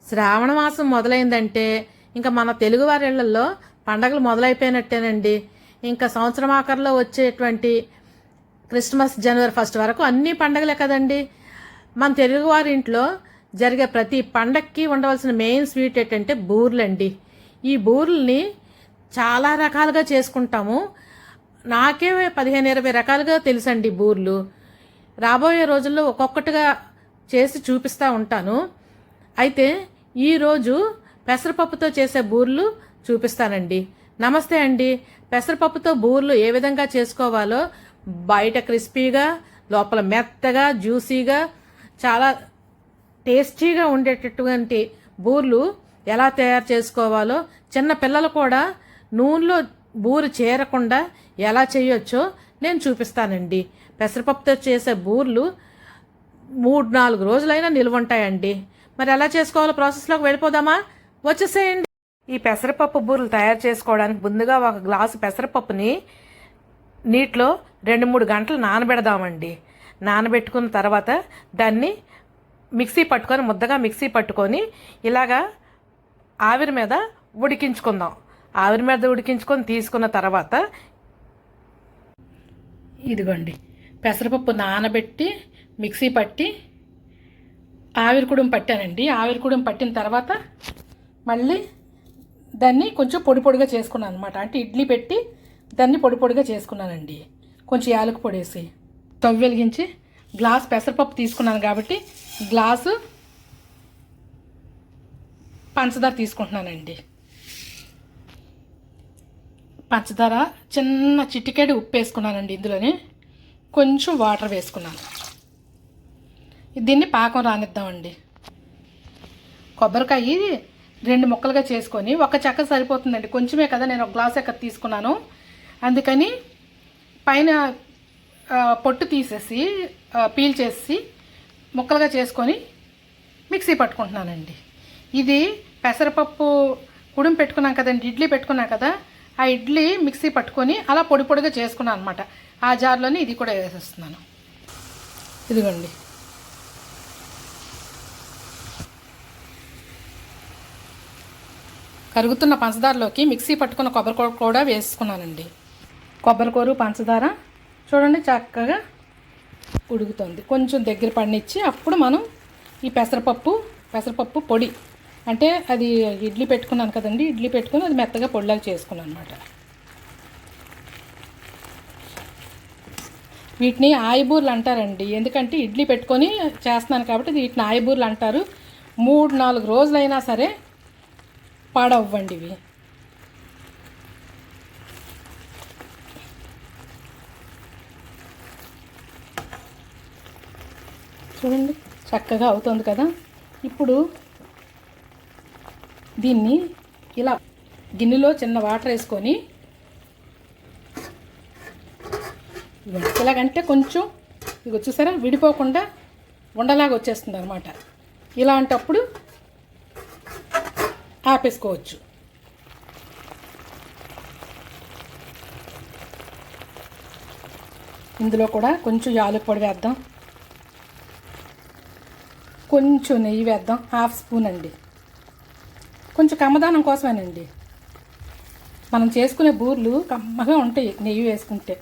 శ్రావణ మాసం మొదలైందంటే ఇంకా మన తెలుగువారి ఇళ్లలో పండగలు మొదలైపోయినట్టేనండి. ఇంకా సంవత్సరం ఆఖరిలో వచ్చేటువంటి క్రిస్మస్ జనవరి 1 వరకు అన్ని పండగలే కదండి. మన తెలుగువారి ఇంట్లో జరిగే ప్రతి పండక్కి ఉండవలసిన మెయిన్ స్వీట్ ఏంటంటే బూర్లండి. ఈ బూర్లని చాలా రకాలుగా చేసుకుంటాము. నాకే 15-20 రకాలుగా తెలుసండి బూర్లు. రాబోయే రోజుల్లో ఒక్కొక్కటిగా చేసి చూపిస్తూ ఉంటాను. అయితే ఈరోజు పెసరపప్పుతో చేసే బూర్లు చూపిస్తానండి. నమస్తే అండి. పెసరపప్పుతో బూర్లు ఏ విధంగా చేసుకోవాలో, బయట క్రిస్పీగా లోపల మెత్తగా జ్యూసీగా చాలా టేస్టీగా ఉండేటటువంటి బూర్లు ఎలా తయారు చేసుకోవాలో, చిన్న పిల్లలు కూడా నూనెలో బూరు చేరకుండా ఎలా చేయొచ్చో నేను చూపిస్తానండి. పెసరపప్పుతో చేసే బూర్లు 3-4 రోజులైనా నిల్వ ఉంటాయండి. మరి ఎలా చేసుకోవాలో ప్రాసెస్లోకి వెళ్ళిపోదామా? వచ్చేసేయండి. ఈ పెసరపప్పు బూరెలు తయారు చేసుకోవడానికి ముందుగా 1 గ్లాసు పెసరపప్పుని నీటిలో 2-3 గంటలు నానబెడదామండి. నానబెట్టుకున్న తర్వాత దాన్ని ముద్దగా మిక్సీ పట్టుకొని ఇలాగా ఆవిరి మీద ఉడికించుకుందాం. ఆవిరి మీద ఉడికించుకొని తీసుకున్న తర్వాత ఇదిగోండి పెసరపప్పు నానబెట్టి మిక్సీ పట్టి ఆవిరి కుడుం పట్టానండి. ఆవిరి కుడుం పట్టిన తర్వాత మళ్ళీ దాన్ని కొంచెం పొడి పొడిగా చేసుకున్నాను అనమాట. అంటే ఇడ్లీ పెట్టి దాన్ని పొడి పొడిగా చేసుకున్నానండి. కొంచెం యాలక పొడేసి స్టవ్ వెలిగించి గ్లాస్ పెసరపప్పు తీసుకున్నాను కాబట్టి గ్లాసు పంచదార తీసుకుంటున్నానండి. పంచదార చిన్న చిటికెడు ఉప్పు వేసుకున్నానండి. ఇందులోనే కొంచెం వాటర్ వేసుకున్నాను. దీన్ని పాకం రానిద్దామండి. కొబ్బరికాయ 2 ముక్కలుగా చేసుకొని 1 చెక్క సరిపోతుందండి. కొంచెమే కదా, నేను 1 గ్లాస్ ఎక్కడ తీసుకున్నాను. అందుకని పైన పొట్టు తీసేసి పీల్ చేసి ముక్కలుగా చేసుకొని మిక్సీ పట్టుకుంటున్నానండి. ఇది పెసరపప్పు కుడుం పెట్టుకున్నాం కదండి, ఇడ్లీ పెట్టుకున్నాం కదా, ఆ ఇడ్లీ మిక్సీ పట్టుకొని అలా పొడి పొడిగా చేసుకున్నాను అనమాట. ఆ జార్లోనే ఇది కూడా వేసేస్తున్నాను. ఇదిగోండి. కరుగుతున్న పంచదారలోకి మిక్సీ పట్టుకున్న కొబ్బరికూర కూడా వేసుకున్నానండి. కొబ్బరికూర పంచదార చూడండి చక్కగా ఉడుకుతుంది. కొంచెం దగ్గర పడినిచ్చి అప్పుడు మనం ఈ పెసరపప్పు పొడి, అంటే అది ఇడ్లీ పెట్టుకున్నాను కదండి, ఇడ్లీ పెట్టుకుని అది మెత్తగా పొడిలాగా చేసుకున్నాను అనమాట. వీటిని ఆయబూర్లు అంటారండి. ఎందుకంటే ఇడ్లీ పెట్టుకొని చేస్తున్నాను కాబట్టి వీటిని ఆయబూర్లు అంటారు. 3-4 రోజులైనా సరే పాడవ్వండి ఇవి. చూడండి చక్కగా అవుతుంది కదా. ఇప్పుడు దీన్ని ఇలా గిన్నెలో చిన్న వాటర్ వేసుకొని ఇలాగంటే కొంచెం ఇక చూసారా విడిపోకుండా ఉండలాగా వచ్చేస్తుంది అనమాట. ఇలాంటప్పుడు ఆపేసుకోవచ్చు. ఇందులో కూడా కొంచెం యాలకుల పొడి వేద్దాం, కొంచెం నెయ్యి వేద్దాం, 1/2 స్పూన్ అండి. కొంచెం కమ్మదానం కోసమేనండి. మనం చేసుకునే బూర్లు కమ్మగా ఉంటాయి నెయ్యి వేసుకుంటే.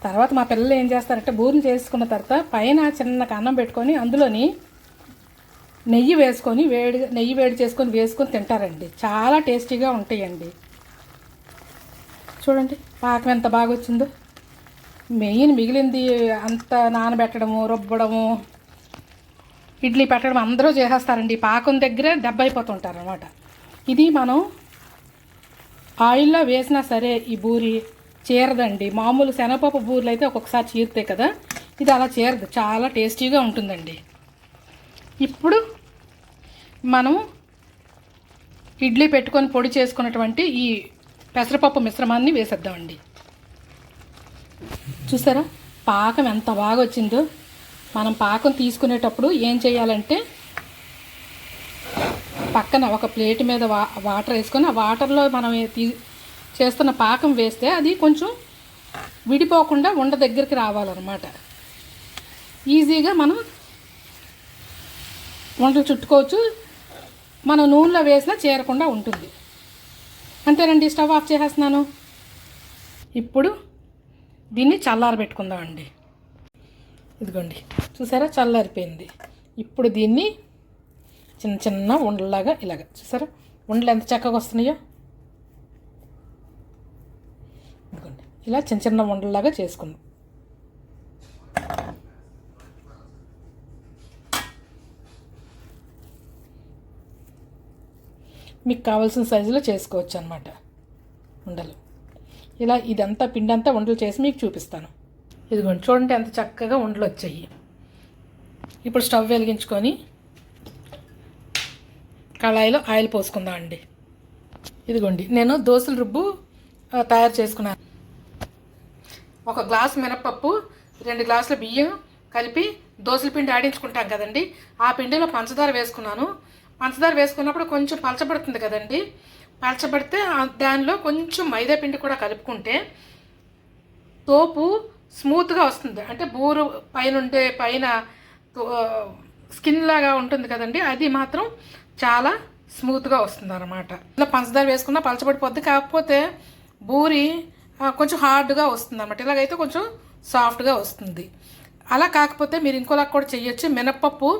తర్వాత మా పిల్లలు ఏం చేస్తారంటే బూర్లు చేసుకున్న తర్వాత పైన చిన్న కన్నం పెట్టుకొని అందులోని నెయ్యి వేసుకొని నెయ్యి వేడి చేసుకొని వేసుకొని తింటారండి. చాలా టేస్టీగా ఉంటాయండి. చూడండి పాకం ఎంత బాగా వచ్చిందో. మెయిన్ మిగిలింది అంత నానబెట్టడము, రుబ్బడము, ఇడ్లీ పెట్టడం అందరూ చేసేస్తారండి. పాకం దగ్గర దెబ్బ అయిపోతుంటారు అనమాట. ఇది మనం ఆయిల్లో వేసినా సరే ఈ బూరి చేరదండి. మామూలు శనగపప్పు బూరెలు అయితే ఒక్కొక్కసారి చీరుతాయి కదా, ఇది అలా చేరదు. చాలా టేస్టీగా ఉంటుందండి. ఇప్పుడు మనం ఇడ్లీ పెట్టుకొని పొడి చేసుకున్నటువంటి ఈ పెసరపప్పు మిశ్రమాన్ని వేసేద్దామండి. చూసారా పాకం ఎంత బాగా వచ్చిందో. మనం పాకం తీసుకునేటప్పుడు ఏం చేయాలంటే పక్కన ఒక ప్లేట్ మీద వాటర్ వేసుకొని ఆ వాటర్లో మనం చేస్తున్న పాకం వేస్తే అది కొంచెం విడిపోకుండా ఉండ దగ్గరికి రావాలన్నమాట. ఈజీగా మనం వంటలు చుట్టుకోవచ్చు. మనం నూనెలో వేసినా చేరకుండా ఉంటుంది. అంతేనండి, స్టవ్ ఆఫ్ చేసేస్తున్నాను. ఇప్పుడు దీన్ని చల్లారబెట్టుకుందామండి. ఇదిగోండి, చూసారా చల్లారిపోయింది. ఇప్పుడు దీన్ని చిన్న చిన్న ఉండలాగా ఇలాగ చూసారా ఉండలు ఎంత చక్కగా వస్తున్నాయో. ఇదిగోండి, ఇలా చిన్న చిన్న ఉండలాగా చేసుకుందాం. మీకు కావాల్సిన సైజులో చేసుకోవచ్చు అన్నమాట ఉండలు. ఇలా ఇదంతా పిండి అంతా ఉండలు చేసి మీకు చూపిస్తాను. ఇదిగోండి, చూడండి ఎంత చక్కగా ఉండలు వచ్చాయి. ఇప్పుడు స్టవ్ వెలిగించుకొని కళాయిలో ఆయిల్ పోసుకుందాం అండి. ఇదిగోండి, నేను దోసల రుబ్బు తయారు చేసుకున్నాను. 1 గ్లాసు మినపప్పు, 2 గ్లాసుల బియ్యం కలిపి దోసల పిండి ఆడించుకుంటాం కదండి. ఆ పిండిలో పంచదార వేసుకున్నాను. పంచదార వేసుకున్నప్పుడు కొంచెం పలచబడుతుంది కదండి. పలచబడితే దానిలో కొంచెం మైదా పిండి కూడా కలుపుకుంటే తోపు స్మూత్గా వస్తుంది. అంటే బూరు పైన స్కిన్ లాగా ఉంటుంది కదండి, అది మాత్రం చాలా స్మూత్గా వస్తుంది అన్నమాట. ఇలా పంచదార వేసుకున్నా పలచబడిపోద్ది, కాకపోతే బూరి కొంచెం హార్డ్గా వస్తుంది అన్నమాట. ఇలాగైతే కొంచెం సాఫ్ట్గా వస్తుంది. అలా కాకపోతే మీరు ఇంకోలా కూడా చేయొచ్చు. మినప్పప్పు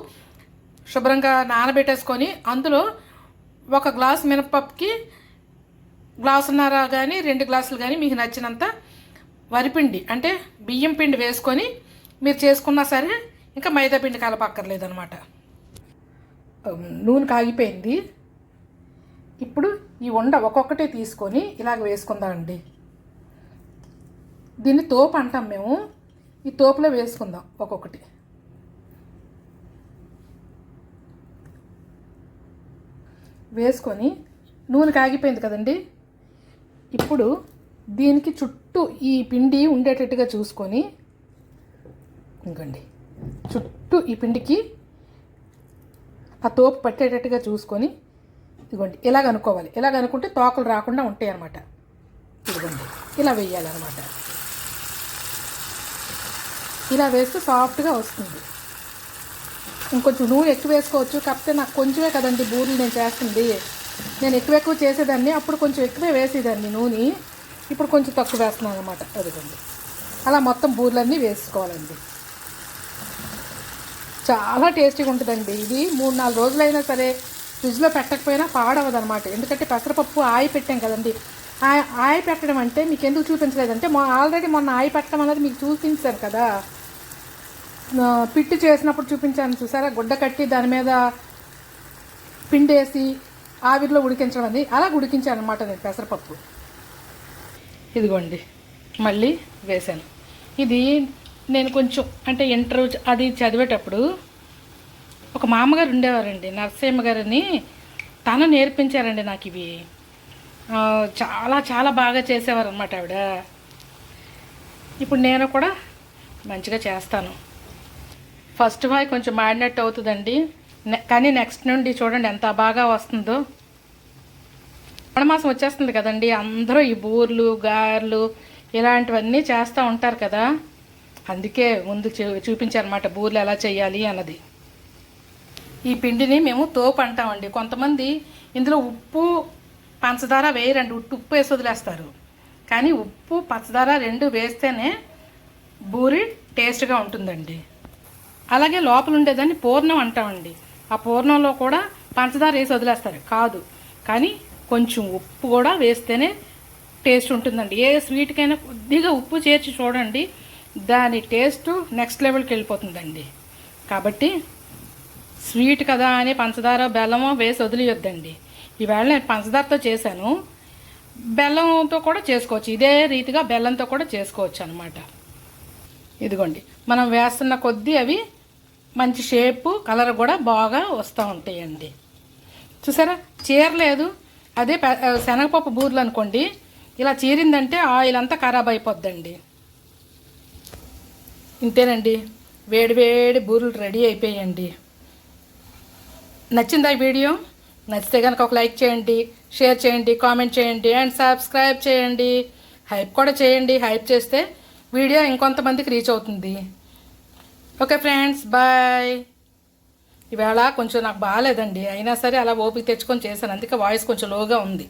శుభ్రంగా నానబెట్టేసుకొని అందులో 1 గ్లాసు మినప్పప్పుకి గ్లాసున్నర కానీ 2 గ్లాసులు కానీ మీకు నచ్చినంత వరిపిండి అంటే బియ్యం పిండి వేసుకొని మీరు చేసుకున్నా సరే, ఇంకా మైదా పిండి కలపక్కర్లేదనమాట. నూనె కాగిపోయింది. ఇప్పుడు ఈ ఉండ ఒక్కొక్కటి తీసుకొని ఇలాగ వేసుకుందామండి. దీన్ని తోపు అంటాం మేము. ఈ తోపులో వేసుకుందాం ఒక్కొక్కటి. వేసుకొని నూనె కాగిపోయింది కదండి. ఇప్పుడు దీనికి చుట్టూ ఈ పిండి ఉండేటట్టుగా చూసుకొని ఇంకండి చుట్టూ ఈ పిండికి ఆ తోపు పట్టేటట్టుగా చూసుకొని ఇదిగోండి ఇలాగ అనుకోవాలి. ఇలాగ అనుకుంటే తోకలు రాకుండా ఉంటాయి అన్నమాట. ఇదిగోండి ఇలా వేయాలన్నమాట. ఇలా వేస్తే సాఫ్ట్గా వస్తుంది. ఇంకొంచెం నూనె ఎక్కువ వేసుకోవచ్చు, కాకపోతే నాకు కొంచెమే కదండి బూరెలు నేను చేస్తుంది. నేను ఎక్కువ చేసేదాన్ని, అప్పుడు కొంచెం ఎక్కువే వేసేదాన్ని నూనె. ఇప్పుడు కొంచెం తక్కువ వేస్తున్నాను అన్నమాట. అదిగోండి అలా మొత్తం బూరెలన్నీ వేసుకోవాలండి. చాలా టేస్టీగా ఉంటుందండి. ఇది 3-4 రోజులైనా సరే ఫ్రిడ్జ్లో పెట్టకపోయినా పాడవదు అనమాట. ఎందుకంటే పెసరపప్పు ఆయి పెట్టాం కదండి. ఆయి పెట్టడం అంటే మీకు ఎందుకు చూపించలేదంటే ఆల్రెడీ మొన్న ఆయి పెట్టడం అనేది మీకు చూపించాను కదా, పిట్టు చేసినప్పుడు చూపించాను చూసారా, గుడ్డ కట్టి దాని మీద పిండేసి ఆవిరిలో ఉడికించడం అది అలా ఉడికించాను అనమాట నేను పెసరపప్పు. ఇదిగోండి మళ్ళీ వేశాను. ఇది నేను కొంచెం అంటే ఇంటర్ అది చదివేటప్పుడు ఒక మామగారు ఉండేవారండి, నరసింహ గారని. తను నేర్పించారండి నాకు ఇవి. చాలా చాలా బాగా చేసేవారు అనమాట ఆవిడ. ఇప్పుడు నేను కూడా మంచిగా చేస్తాను. ఫస్ట్ బాయ్ కొంచెం మాడినట్టు అవుతుందండి, కానీ నెక్స్ట్ నుండి చూడండి ఎంత బాగా వస్తుందో. మాసం వచ్చేస్తుంది కదండి, అందరూ ఈ బూర్లు గారెలు ఇలాంటివన్నీ చేస్తూ ఉంటారు కదా, అందుకే ముందు చూపించారన్నమాట బూర్లు ఎలా చేయాలి అన్నది. ఈ పిండిని మేము తోపు అంటామండి. కొంతమంది ఇందులో ఉప్పు పంచదార వేయరండి, ఉప్పు వేసి వదిలేస్తారు. కానీ ఉప్పు పంచదార 2 వేస్తేనే బూరి టేస్ట్గా ఉంటుందండి. అలాగే లోపల ఉండేదాన్ని పూర్ణం అంటామండి. ఆ పూర్ణంలో కూడా పంచదార వేసి వదిలేస్తారు కాదు, కానీ కొంచెం ఉప్పు కూడా వేస్తేనే టేస్ట్ ఉంటుందండి. ఏ స్వీట్కైనా కొద్దిగా ఉప్పు చేర్చి చూడండి, దాని టేస్ట్ నెక్స్ట్ లెవెల్కి వెళ్ళిపోతుందండి. కాబట్టి స్వీట్ కదా అని పంచదార బెల్లమో వేసి వదిలేయొద్దండి. ఈవేళ నేను పంచదారతో చేశాను, బెల్లంతో కూడా చేసుకోవచ్చు. ఇదే రీతిగా బెల్లంతో కూడా చేసుకోవచ్చు అనమాట. ఇదిగోండి మనం వేస్తున్న కొద్దీ అవి మంచి షేపు కలర్ కూడా బాగా వస్తూ ఉంటాయండి. చూసారా చీరలేదు. అదే శనగపప్పు బూరెలు అనుకోండి, ఇలా చీరిందంటే ఆయిల్ అంతా ఖరాబ్ అయిపోద్దండి. ఇంతేనండి, వేడి వేడి బూరెలు రెడీ అయిపోయాయండి. నచ్చిందా ఈ వీడియో? నచ్చితే కనుక ఒక లైక్ చేయండి, షేర్ చేయండి, కామెంట్ చేయండి అండ్ సబ్స్క్రైబ్ చేయండి. హైప్ కూడా చేయండి. హైప్ చేస్తే వీడియో ఇంకొంతమందికి రీచ్ అవుతుంది. Okay friends, bye. ఈవేళ కొంచెం నాకు బాగాలేదండి, అయినా సరే అలా ఓపిక తెచ్చుకొని చేశాను, అందుకే వాయిస్ కొంచెం లోగా ఉంది.